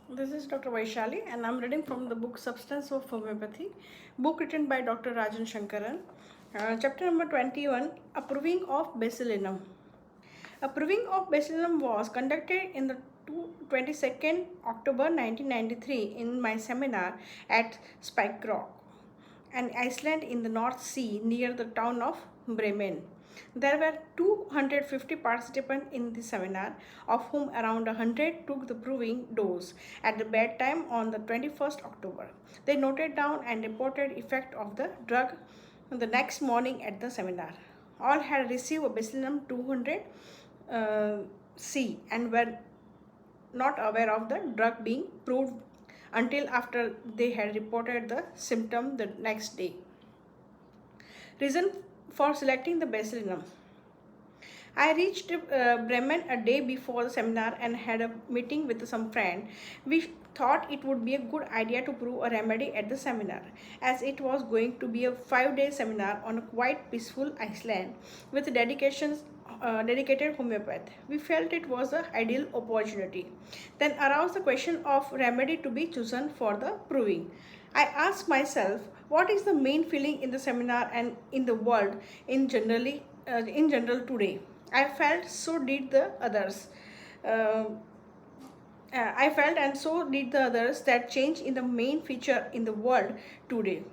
This is Dr. Vaishali, and I'm reading from the book Substance of Homeopathy, book written by Dr. Rajan Sankaran. Chapter number 21, Approving of Bacilinum. Approving of bacilinum was conducted in the 22nd October 1993 in my seminar at Spike Rock, an island in the North Sea near the town of Bremen. There were 250 participants in the seminar, of whom around 100 took the proving dose at the bedtime on the 21st October. They noted down and reported effect of the drug the next morning at the seminar. All had received a bacilinum 200 C and were not aware of the drug being proved until after they had reported the symptom the next day. Reason for selecting the bacilinum. I reached Bremen a day before the seminar and had a meeting with some friend. We thought it would be a good idea to brew a remedy at the seminar, as it was going to be a 5-day seminar on a quite peaceful island with dedicated homeopath. We felt it was an ideal opportunity. Then arose the question of remedy to be chosen for the brewing. I asked myself, what is the main feeling in the seminar and in the world in general today? I felt so did the others. Uh, I felt and so did the others that change in the main feature in the world today.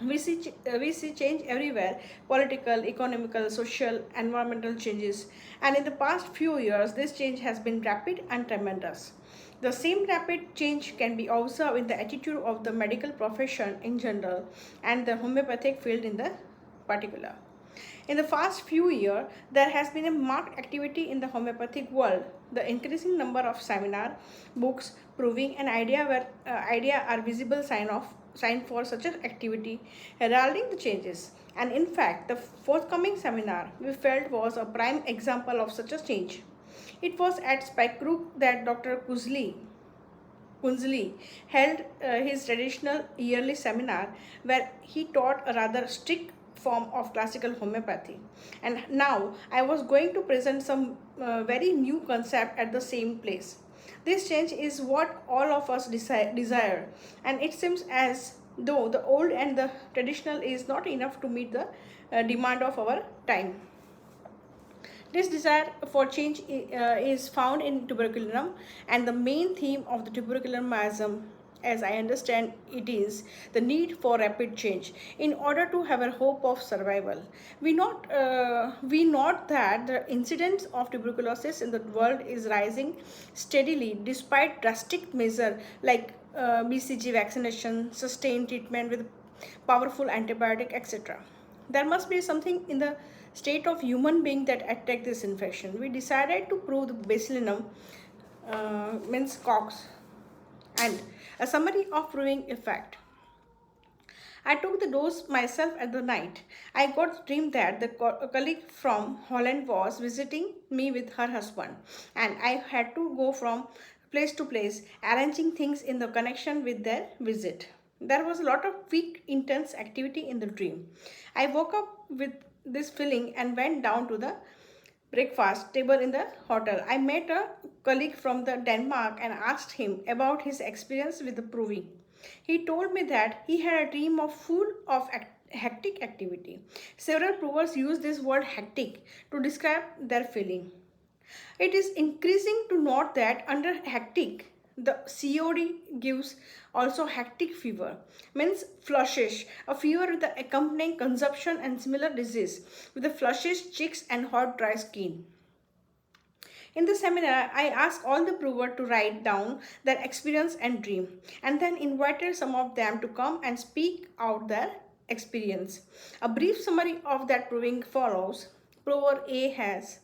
We see change everywhere: political, economical, social, environmental changes. And in the past few years, this change has been rapid and tremendous. The same rapid change can be observed in the attitude of the medical profession in general and the homeopathic field in the particular. In the past few years, there has been a marked activity in the homeopathic world. The increasing number of seminar, books, proving an idea are visible sign for such an activity, heralding the changes. And in fact, the forthcoming seminar we felt was a prime example of such a change. It was at Spikerook that Dr. Kunzli held his traditional yearly seminar where he taught a rather strict form of classical homeopathy. And now I was going to present some very new concept at the same place. This change is what all of us desire, and it seems as though the old and the traditional is not enough to meet the demand of our time. This desire for change is found in tuberculosis, and the main theme of the tuberculosis, as I understand it, is the need for rapid change in order to have a hope of survival. We note that the incidence of tuberculosis in the world is rising steadily despite drastic measures like BCG vaccination, sustained treatment with powerful antibiotic, etc. There must be something in the state of human being that attack this infection. We decided to prove the bacilinum means cox and a summary of proving effect. I took the dose myself at the night. I got the dream that a colleague from Holland was visiting me with her husband, and I had to go from place to place, arranging things in the connection with their visit. There was a lot of weak, intense activity in the dream. I woke up with this feeling and went down to the breakfast table in the hotel. I met a colleague from the Denmark and asked him about his experience with the proving. He told me that he had a dream of full of hectic activity. Several provers use this word hectic to describe their feeling. It is increasing to note that under hectic, the COD gives also hectic fever, means flushes, a fever with the accompanying consumption and similar disease, with the flushes, cheeks and hot dry skin. In the seminar, I asked all the provers to write down their experience and dream, and then invited some of them to come and speak out their experience. A brief summary of that proving follows. Prover A has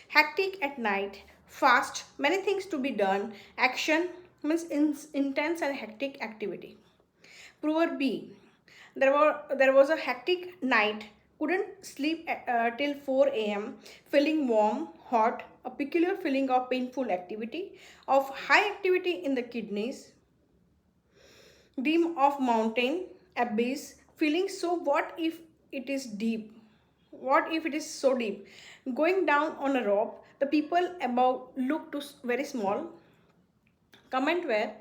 hectic at night, fast, many things to be done, action means intense and hectic activity. Prover B, there was a hectic night, couldn't sleep till 4 a.m., feeling warm, hot, a peculiar feeling of painful activity, of high activity in the kidneys, dream of mountain, abyss, feeling so what if it is deep? What if it is so deep? Going down on a rope, the people above look very small. Comment where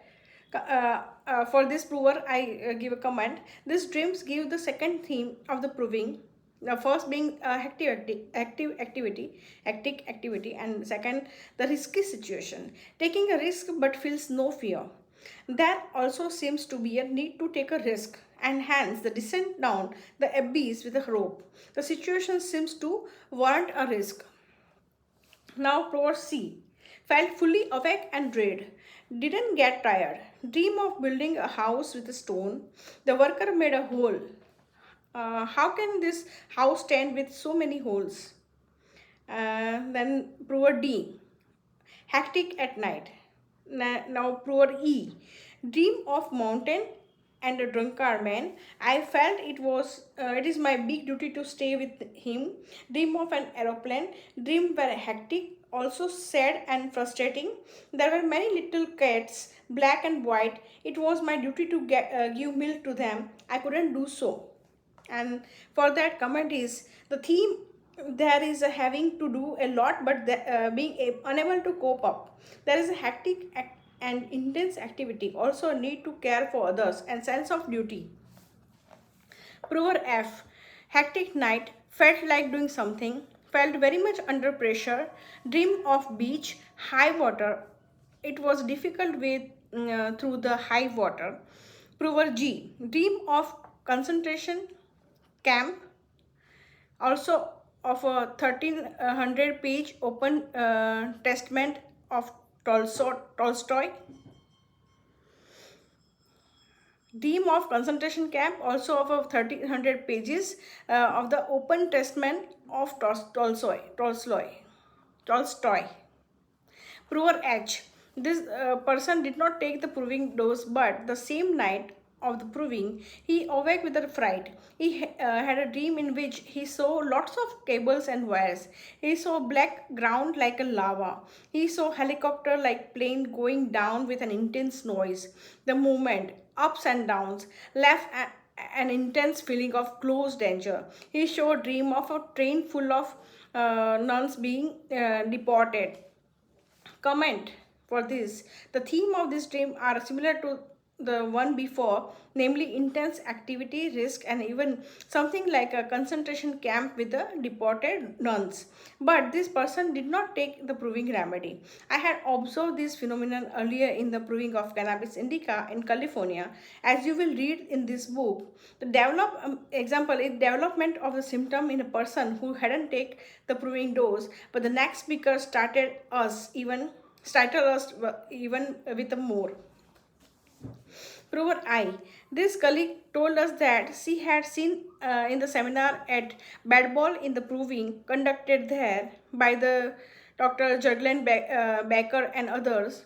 for this prover I give a comment. These dreams give the second theme of the proving. The first being hectic activity, and second the risky situation, taking a risk but feels no fear. There also seems to be a need to take a risk, and hence the descent down the abyss with a rope. The situation seems to warrant a risk. Now poor C felt fully awake and dread. Didn't get tired. Dream of building a house with a stone. The worker made a hole. How can this house stand with so many holes? Then prover D. Hectic at night. Now prover E. Dream of mountain and a drunkard man. I felt it is my big duty to stay with him. Dream of an aeroplane. Dream were hectic, also sad and frustrating. There were many little cats, black and white. It was my duty to give milk to them. I couldn't do so. And for that comment is the theme. There is a having to do a lot, but being unable to cope up. There is a hectic and intense activity, also a need to care for others and sense of duty. Prover F. Hectic night, felt like doing something, felt very much under pressure, dream of beach, high water. It was difficult way through the high water. Prover G. Dream of concentration camp, also of a 1300 page open testament of Tolstoy. Dream of concentration camp, also of a 1300 pages of the open testament of Tolstoy. Prover H. This person did not take the proving dose, but the same night of the proving, he awoke with a fright. He had a dream in which he saw lots of cables and wires. He saw black ground like a lava. He saw helicopter like plane going down with an intense noise. The movement, ups and downs, left an intense feeling of close danger. He showed dream of a train full of nuns being deported. Comment for this. The theme of this dream are similar to the one before, namely intense activity, risk, and even something like a concentration camp with the deported nuns. But this person did not take the proving remedy. I had observed this phenomenon earlier in the proving of cannabis indica in California. As you will read in this book, the example is development of the symptom in a person who hadn't take the proving dose, but the next speaker started us even with a more. Prover I. This colleague told us that she had seen in the seminar at Bad Ball in the proving conducted there by the Dr. Jurgen Becker and others,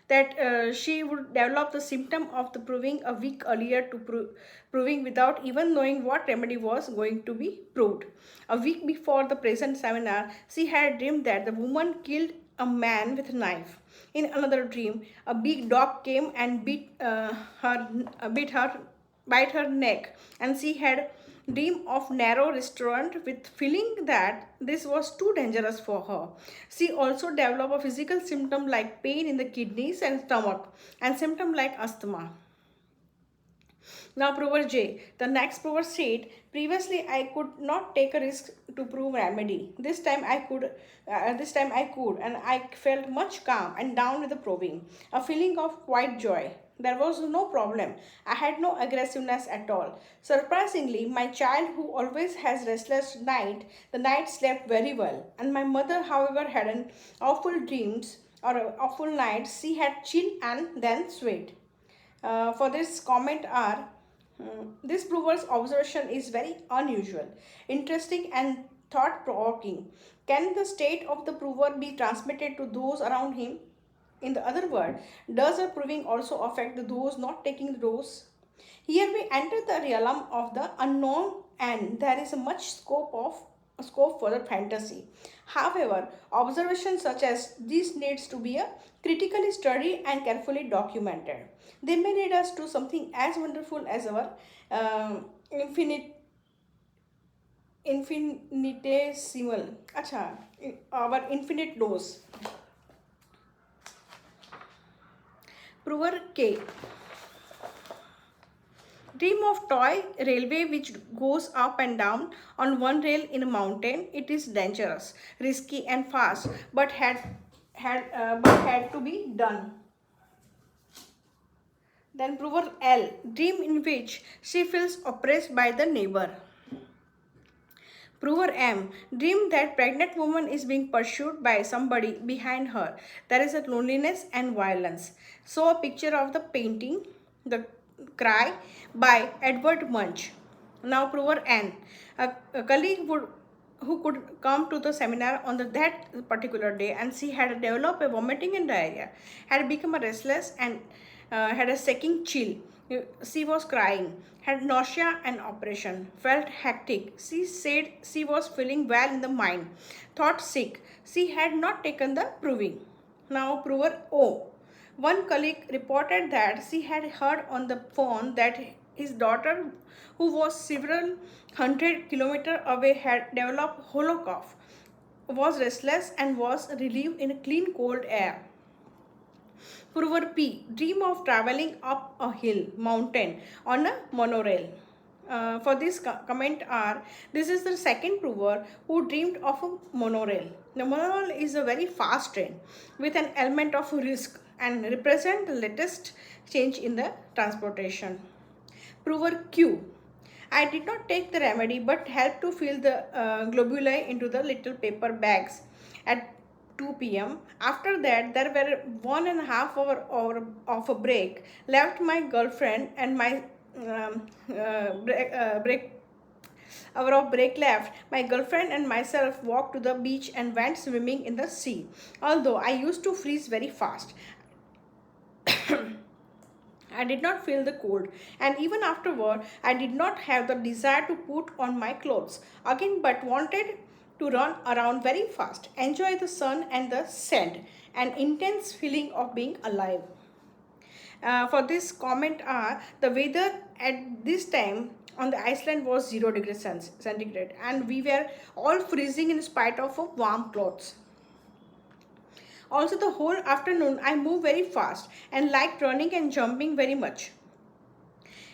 that she would develop the symptom of the proving a week earlier to proving without even knowing what remedy was going to be proved. A week before the present seminar, she had dreamed that the woman killed a man with a knife. In another dream, a big dog came and bite her neck, and she had dream of narrow restaurant with feeling that this was too dangerous for her. She also developed a physical symptom like pain in the kidneys and stomach, and symptom like asthma. Now prover J. The next prover said, previously I could not take a risk to prove remedy. This time I could, and I felt much calm and down with the proving. A feeling of quiet joy. There was no problem. I had no aggressiveness at all. Surprisingly, my child, who always has restless night, the night slept very well. And my mother, however, had an awful dreams or awful nights. She had chill and then sweat. For this comment are, this prover's observation is very unusual, interesting and thought-provoking. Can the state of the prover be transmitted to those around him? In the other word, does the proving also affect those not taking the dose? Here we enter the realm of the unknown, and there is a much scope for the fantasy. However, observations such as these needs to be critically studied and carefully documented. They may lead us to something as wonderful as our infinitesimal, our infinite dose. Prover K. Dream of toy railway which goes up and down on one rail in a mountain. It is dangerous, risky and fast, but had to be done. Then prover L. Dream in which she feels oppressed by the neighbor. Prover M. Dream that pregnant woman is being pursued by somebody behind her. There is a loneliness and violence. So a picture of the painting, The Cry by Edward Munch. Now prover N. A colleague who could come to the seminar on that particular day, and she had developed a vomiting and diarrhea, had become a restless and had a second chill. She was crying, had nausea and oppression, felt hectic. She said she was feeling well in the mind, thought sick. She had not taken the proving. Now, prover O. One colleague reported that she had heard on the phone that his daughter, who was several hundred kilometers away, had developed hollow cough, was restless and was relieved in clean cold air. Prover P. Dream of traveling up a hill, mountain on a monorail. For this comment are, this is the second prover who dreamed of a monorail. The monorail is a very fast train with an element of risk and represent the latest change in the transportation. Prover Q. I did not take the remedy but helped to fill the globuli into the little paper bags at 2 p.m. After that, there were 1.5 hours of a break. Left my girlfriend and my break hour of break left. My girlfriend and myself walked to the beach and went swimming in the sea. Although I used to freeze very fast, I did not feel the cold, and even afterward, I did not have the desire to put on my clothes again, but wanted to run around very fast, enjoy the sun and the scent, an intense feeling of being alive. For this comment are, the weather at this time on the Iceland was 0 degrees centigrade, and we were all freezing in spite of warm clothes. Also, the whole afternoon I moved very fast and liked running and jumping very much.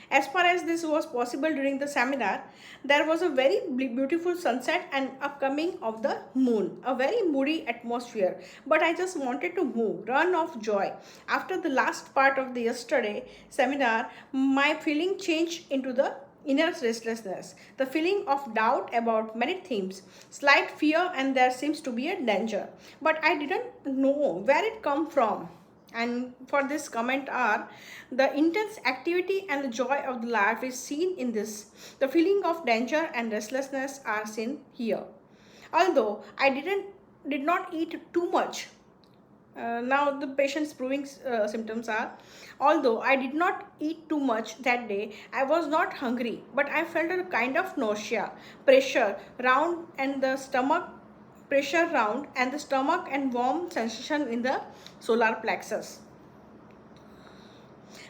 As far as this was possible during the seminar, there was a very beautiful sunset and upcoming of the moon, a very moody atmosphere. But I just wanted to move, run of joy. After the last part of the yesterday seminar, my feeling changed into the inner restlessness, the feeling of doubt about many things, slight fear, and there seems to be a danger. But I didn't know where it come from. And for this comment are, the intense activity and the joy of the life is seen in this. The feeling of danger and restlessness are seen here. Although I did not eat too much. Now the patient's proving symptoms are, although I did not eat too much that day, I was not hungry, but I felt a kind of nausea, pressure round and the stomach, pressure round and the stomach, and warm sensation in the solar plexus.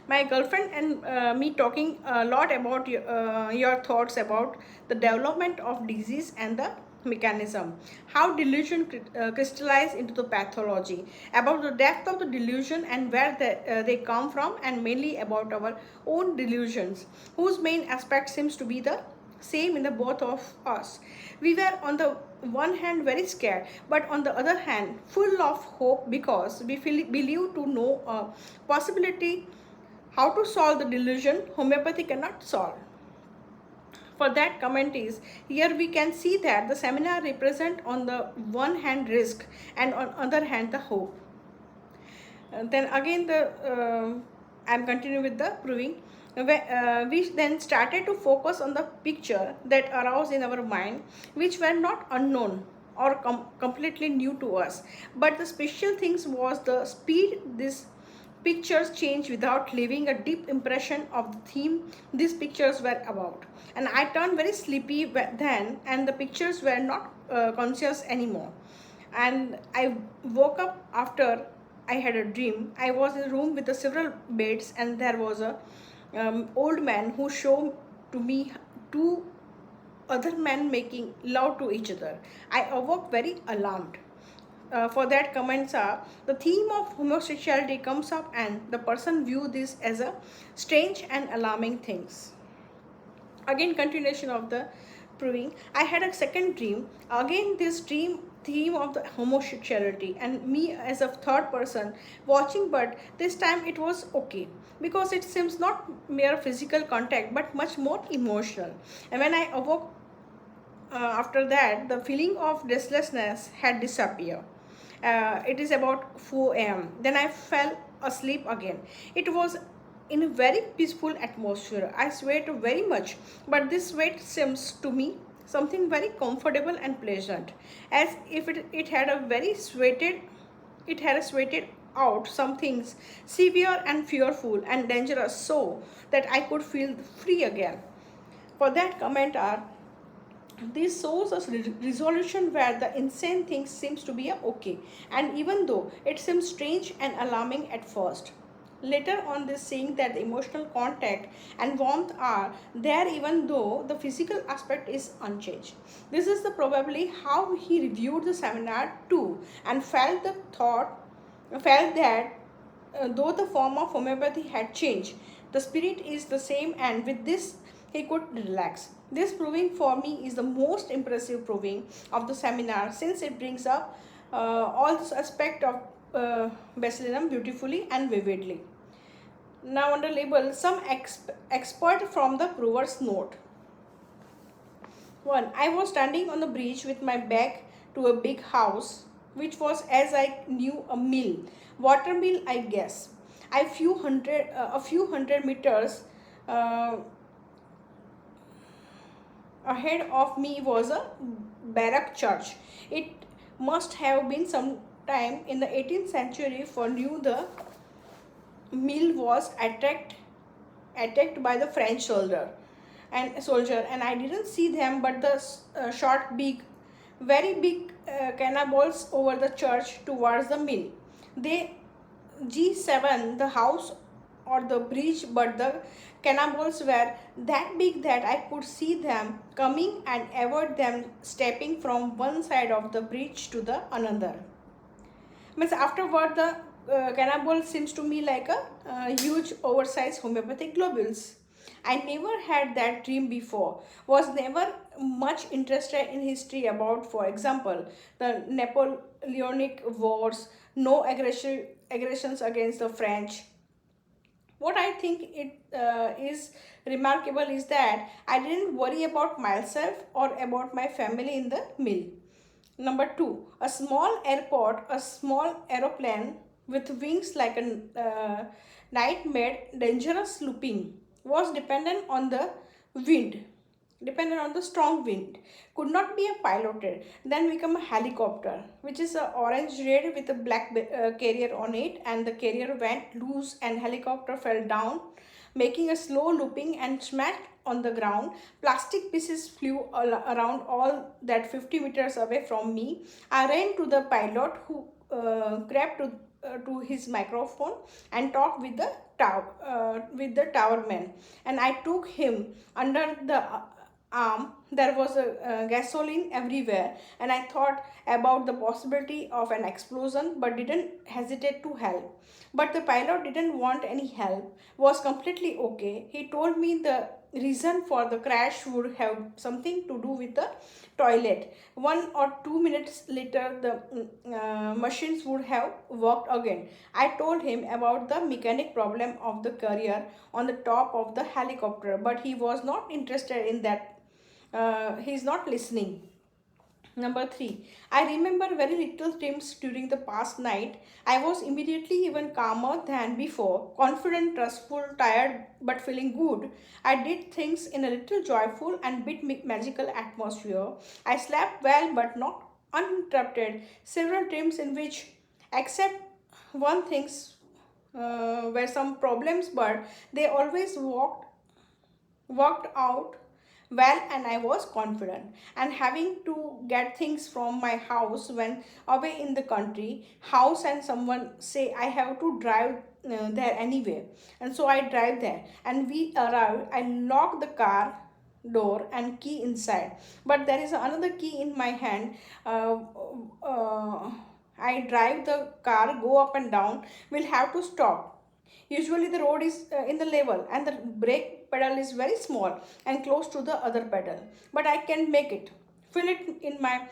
My girlfriend and me talking a lot about your thoughts about the development of disease and the mechanism, how delusion crystallize into the pathology, about the depth of the delusion and where they come from, and mainly about our own delusions, whose main aspect seems to be the same in the both of us. We were on the one hand very scared, but on the other hand full of hope, because we believe to know a possibility how to solve the delusion homeopathy cannot solve. For that comment is, here we can see that the seminar represent on the one hand risk and on other hand the hope. Then again I am continuing with the proving. We then started to focus on the picture that arose in our mind, which were not unknown or completely new to us, but the special things was the speed these pictures change without leaving a deep impression of the theme these pictures were about. And I turned very sleepy then, and the pictures were not conscious anymore. And I woke up after I had a dream. I was in a room with several beds, and there was a old man who showed to me two other men making love to each other. I awoke very alarmed. for that comments are, the theme of homosexuality comes up and the person view this as a strange and alarming things. Again, continuation of the proving, I had a second dream. Again, this dream theme of the homosexuality and me as a third person watching, but this time it was okay because it seems not mere physical contact but much more emotional. And when I awoke after that, the feeling of restlessness had disappeared. It is about 4 a.m. Then I fell asleep again. It was in a very peaceful atmosphere. I sweat very much, but this sweat seems to me something very comfortable and pleasant, as if it had a very sweated, it had sweated out some things severe and fearful and dangerous, so that I could feel free again. For that comment are, this shows us resolution where the insane thing seems to be okay, and even though it seems strange and alarming at first. Later on, this saying that the emotional contact and warmth are there even though the physical aspect is unchanged. This is the probably how he reviewed the seminar too, and felt that though the form of homeopathy had changed, the spirit is the same, and with this he could relax. This proving for me is the most impressive proving of the seminar, since it brings up all this aspect of bacilinum beautifully and vividly. Now under label, some expert from the prover's note. 1. I was standing on the bridge with my back to a big house, which was, as I knew, a mill, water mill, I guess. A few hundred meters ahead of me was a barrack church. It must have been some time in the 18th century, for knew the mill was attacked by the French soldier, and I didn't see them, but the short very big cannonballs over the church towards the mill. They G7 the house or the bridge, but the cannonballs were that big that I could see them coming and avoid them stepping from one side of the bridge to the another. Means afterward, the cannonball seems to me like a huge oversized homeopathic globules. I never had that dream before, was never much interested in history about, for example, the Napoleonic wars, no aggressions against the French. What I think is remarkable is that I didn't worry about myself or about my family in the mill. Number 2, a small airport, a small aeroplane with wings like a nightmare, dangerous looping, was dependent on the strong wind, could not be a piloted, then become a helicopter, which is a orange red with a black carrier on it, and the carrier went loose and helicopter fell down, making a slow looping and smashed on the ground. Plastic pieces flew around all that 50 meters away from me. I ran to the pilot, who grabbed to his microphone and talked with the towerman, and I took him under the arm. There was a gasoline everywhere, and I thought about the possibility of an explosion but didn't hesitate to help. But the pilot didn't want any help, was completely okay. He told me the reason for the crash would have something to do with the toilet. 1 or 2 minutes later, the machines would have worked again. I told him about the mechanic problem of the carrier on the top of the helicopter, but he was not interested in that. He is not listening. Number 3, I remember very little dreams during the past night. I was immediately even calmer than before, confident, trustful, tired, but feeling good. I did things in a little joyful and bit magical atmosphere. I slept well, but not uninterrupted. Several dreams in which, except one things, were some problems, but they always worked out well, and I was confident. And having to get things from my house when away in the country house, and someone say I have to drive there anyway, and so I drive there, and we arrived. I lock the car door and key inside, but there is another key in my hand, I drive the car, go up and down, will have to stop. Usually the road is in the level and the brake pedal is very small and close to the other pedal. But I can make it. Feel it in my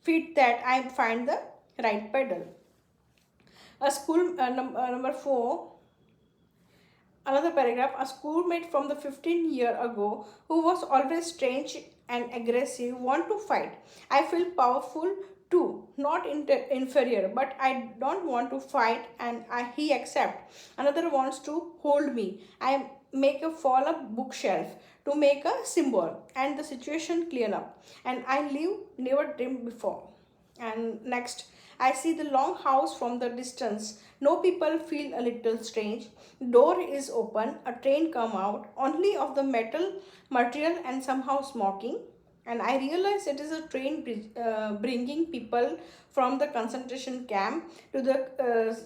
feet that I find the right pedal. A school number 4. Another paragraph, a schoolmate from the 15 year ago who was always strange and aggressive want to fight. I feel powerful too, not inferior, but I don't want to fight and he accept. Another wants to hold me. I make a fall up bookshelf to make a symbol and the situation clean up and I live never dreamed before. And next, I see the long house from the distance. No people feel a little strange. Door is open, a train come out, only of the metal material and somehow smoking. And I realize it is a train bringing people from the concentration camp to the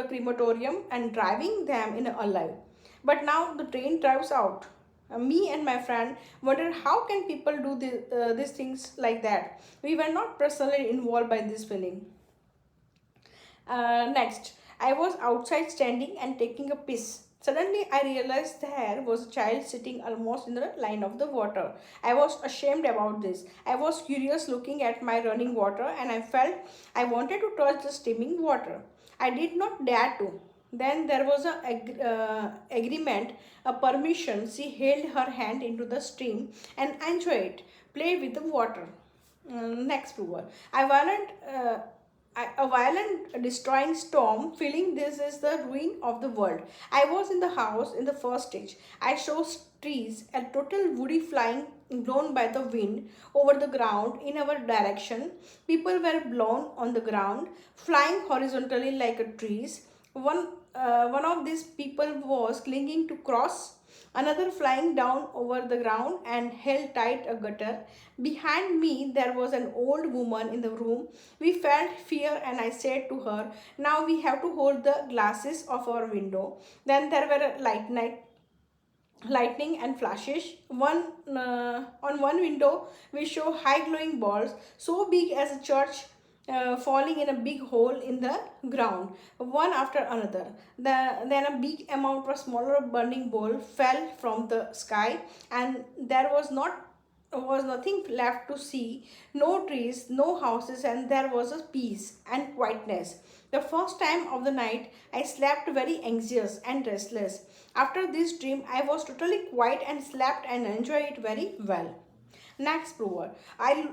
crematorium and driving them in alive. But now the train drives out. Me and my friend wondered how can people do these things like that. We were not personally involved by this feeling. Next, I was outside standing and taking a piss. Suddenly, I realized there was a child sitting almost in the line of the water. I was ashamed about this. I was curious looking at my running water and I felt I wanted to touch the steaming water. I did not dare to. Then there was a agreement, a permission. She held her hand into the stream and enjoyed it, play with the water. Next prover. A violent destroying storm, feeling this is the ruin of the world. I was in the house in the first stage. I saw trees, a total woody flying blown by the wind over the ground in our direction. People were blown on the ground, flying horizontally like a trees. One of these people was clinging to cross, another flying down over the ground and held tight a gutter. Behind me there was an old woman in the room. We felt fear and I said to her, now we have to hold the glasses of our window. Then there were lightning and flashes. On one window we show high glowing balls so big as a church falling in a big hole in the ground, one after another. Then a big amount of smaller burning ball fell from the sky, and there was nothing left to see. No trees, no houses, and there was a peace and quietness. The first time of the night, I slept very anxious and restless. After this dream, I was totally quiet and slept and enjoyed it very well. Next prover. I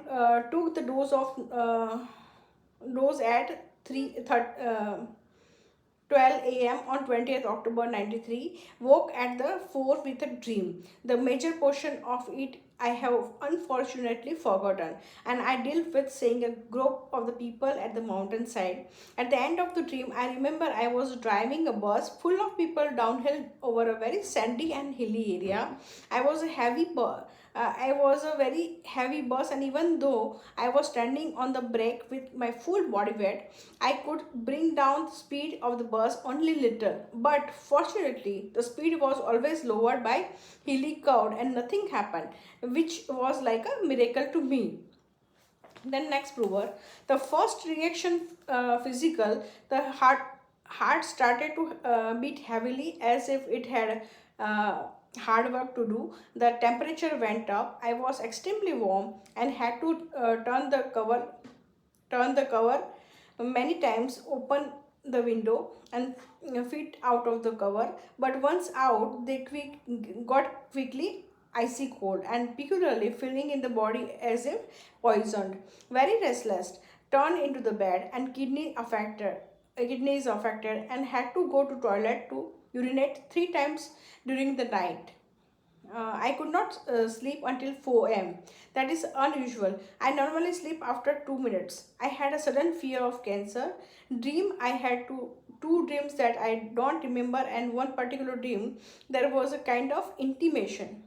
took the dose at 12 a.m. on 20th October 93, woke at the 4 with a dream. The major portion of it I have unfortunately forgotten, and I deal with seeing a group of the people at the mountainside. At the end of the dream, I remember I was driving a bus full of people downhill over a very sandy and hilly area. I was a very heavy bus, and even though I was standing on the brake with my full body weight, I could bring down the speed of the bus only little. But fortunately, the speed was always lowered by hilly curve, and nothing happened, which was like a miracle to me. Then next prover, the first reaction physical, the heart started to beat heavily as if it had hard work to do. The temperature went up. I was extremely warm and had to turn the cover many times, open the window and feet out of the cover. But once out, they got quickly icy cold and peculiarly feeling in the body as if poisoned. Very restless, turned into the bed and kidneys affected and had to go to toilet to urinate 3 times during the night. I could not sleep until 4 am. That is unusual. I normally sleep after 2 minutes. I had a sudden fear of cancer. Dream I had two dreams that I don't remember, and one particular dream there was a kind of initiations.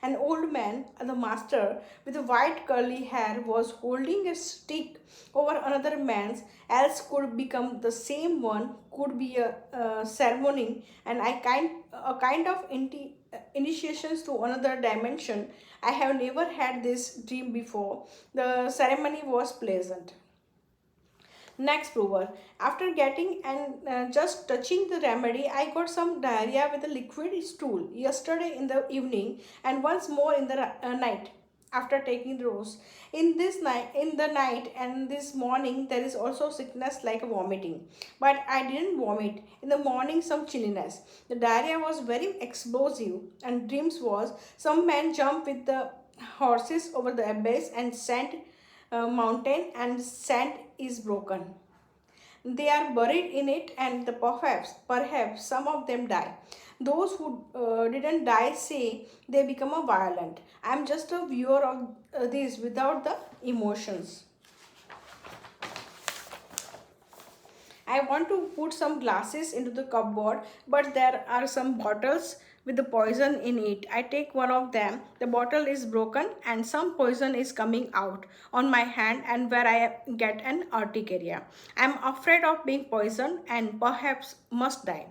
An old man, the master, with white curly hair, was holding a stick over another man's, else could become the same one, could be a ceremony, and a kind of initiations to another dimension. I have never had this dream before. The ceremony was pleasant. Next prover. After getting and just touching the remedy, I got some diarrhea with a liquid stool yesterday in the evening and once more in the night after taking the dose. In the night and this morning, there is also sickness like vomiting, but I didn't vomit. In the morning, some chilliness. The diarrhea was very explosive, and dreams was some man jumped with the horses over the abyss and sand mountain and sand is broken. They are buried in it, and perhaps some of them die. Those who didn't die say they become a violent. I am just a viewer of this without the emotions. I want to put some glasses into the cupboard, but there are some bottles with the poison in it. I take one of them. The bottle is broken and some poison is coming out on my hand and where I get an urticaria. I am afraid of being poisoned and perhaps must die.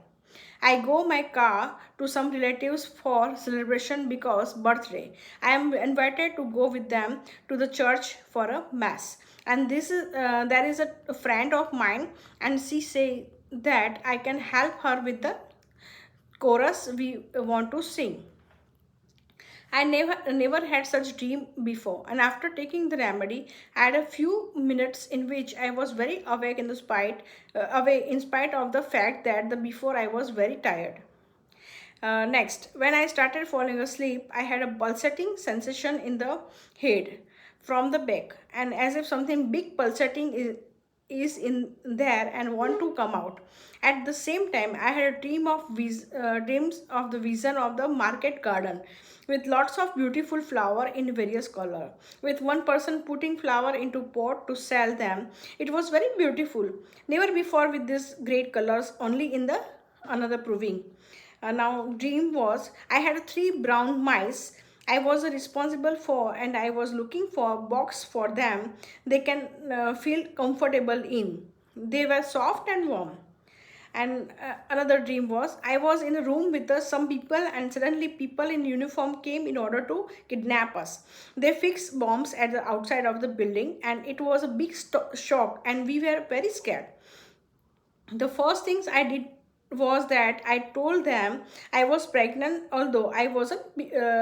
I go my car to some relatives for celebration because birthday. I am invited to go with them to the church for a mass. And this is there is a friend of mine, and she say that I can help her with the chorus we want to sing. I never had such dream before, and after taking the remedy, I had a few minutes in which I was very awake in spite of the fact that the before I was very tired. Next, when I started falling asleep, I had a pulsating sensation in the head from the back, and as if something big pulsating is in there and want to come out. At the same time, I had a dreams of the vision of the market garden with lots of beautiful flower in various color. With one person putting flower into pot to sell them, it was very beautiful. Never before with these great colors, only in the another proving. Now dream was I had three brown mice I was responsible for, and I was looking for a box for them they can feel comfortable in. They were soft and warm. And another dream was I was in a room with some people, and suddenly people in uniform came in order to kidnap us. They fixed bombs at the outside of the building, and it was a big shock, and we were very scared. The first things I did was that I told them I was pregnant, although I wasn't,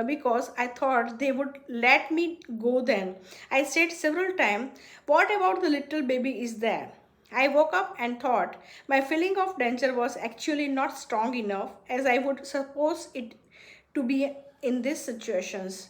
because I thought they would let me go then. I said several times, "What about the little baby is there?" I woke up and thought my feeling of danger was actually not strong enough as I would suppose it to be in these situations.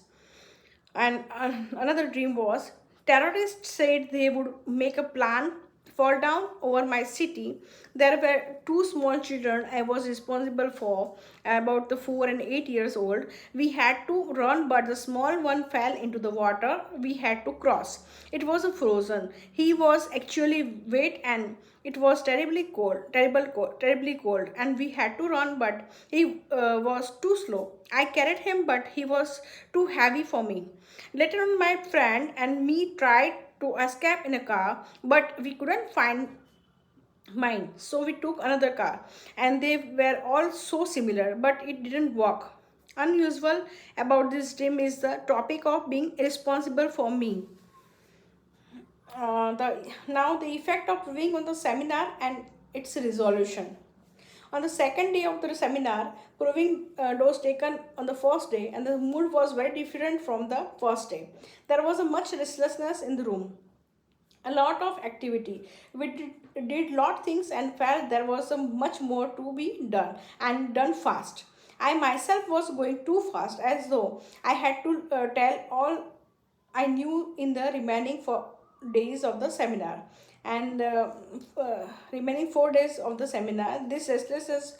And another dream was terrorists said they would make a plan fall down over my city. There were two small children I was responsible for, about the 4 and 8 years old. We had to run, but the small one fell into the water we had to cross. It was a frozen. He was actually wet, and it was terribly cold, and we had to run, but he was too slow. I carried him, but he was too heavy for me. Later on, my friend and me tried to escape in a car, but we couldn't find mine. So we took another car, and they were all so similar, but it didn't work. Unusual about this dream is the topic of being responsible for me. Now the effect of being on the seminar and its resolution. On the second day of the seminar, proving dose taken on the first day, and the mood was very different from the first day. There was a much restlessness in the room, a lot of activity. We did lot things and felt there was a much more to be done and done fast. I myself was going too fast, as though I had to tell all I knew in the remaining 4 days of the seminar. And remaining 4 days of the seminar, this restless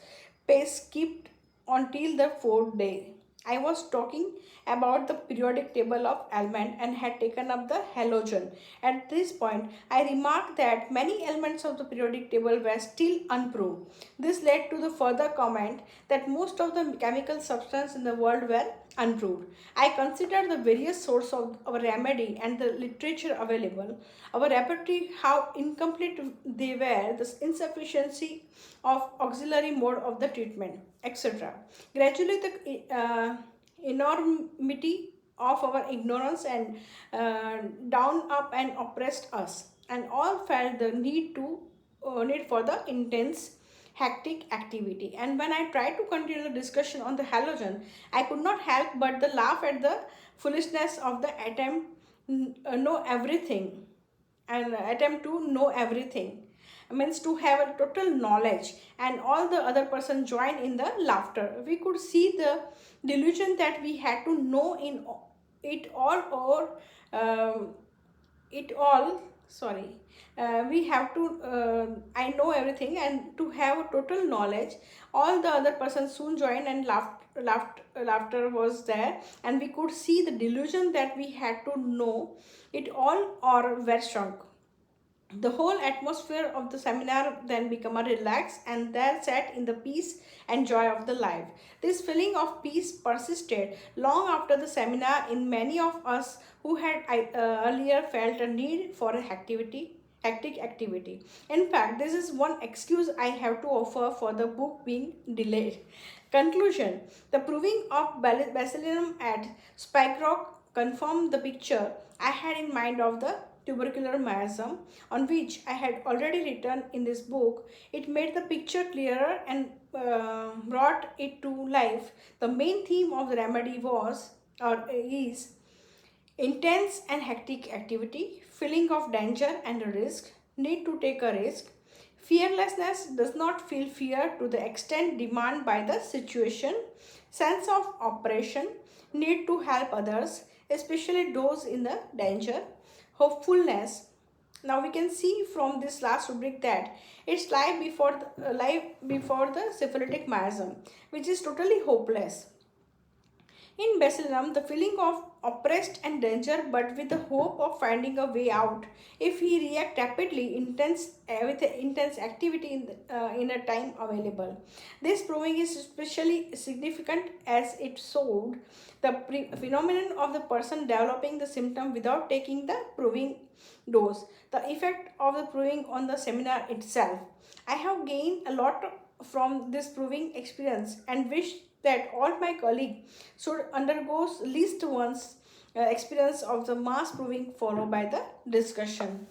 pace kept until the fourth day. I was talking about the periodic table of element and had taken up the halogen. At this point, I remarked that many elements of the periodic table were still unproved. This led to the further comment that most of the chemical substances in the world were unproved. I considered the various sources of our remedy and the literature available, our repertory, how incomplete they were, the insufficiency of auxiliary mode of the treatment, etc. Gradually, the enormity of our ignorance and down up and oppressed us, and all felt the need for the intense hectic activity. And when I tried to continue the discussion on the halogen, I could not help but the laugh at the foolishness of the attempt to know everything, means to have a total knowledge, and all the other person join in the laughter. We could see the delusion that we had to know in it all, or it all sorry we have to I know everything, and to have a total knowledge. All the other persons soon joined and laughter was there, and we could see the delusion that we had to know it all or were shrunk. The whole atmosphere of the seminar then became a relaxed, and there sat in the peace and joy of the life. This feeling of peace persisted long after the seminar in many of us who had earlier felt a need for a hectic activity. In fact, this is one excuse I have to offer for the book being delayed. Conclusion: the proving of bacilinum at Spike Rock confirmed the picture I had in mind of the tubercular miasm, on which I had already written in this book. It made the picture clearer and brought it to life. The main theme of the remedy was, or is, intense and hectic activity, feeling of danger and a risk, need to take a risk. Fearlessness does not feel fear to the extent demanded by the situation. Sense of operation, need to help others, especially those in the danger. Hopefulness. Now we can see from this last rubric that it's life before the syphilitic miasm, which is totally hopeless. In bacilinum, the feeling of oppressed and danger, but with the hope of finding a way out if he react rapidly, with intense activity in a time available. This proving is especially significant as it showed the phenomenon of the person developing the symptom without taking the proving dose. The effect of the proving on the seminar itself. I have gained a lot from this proving experience and wish that all my colleagues should undergo least once experience of the mass proving followed by the discussion.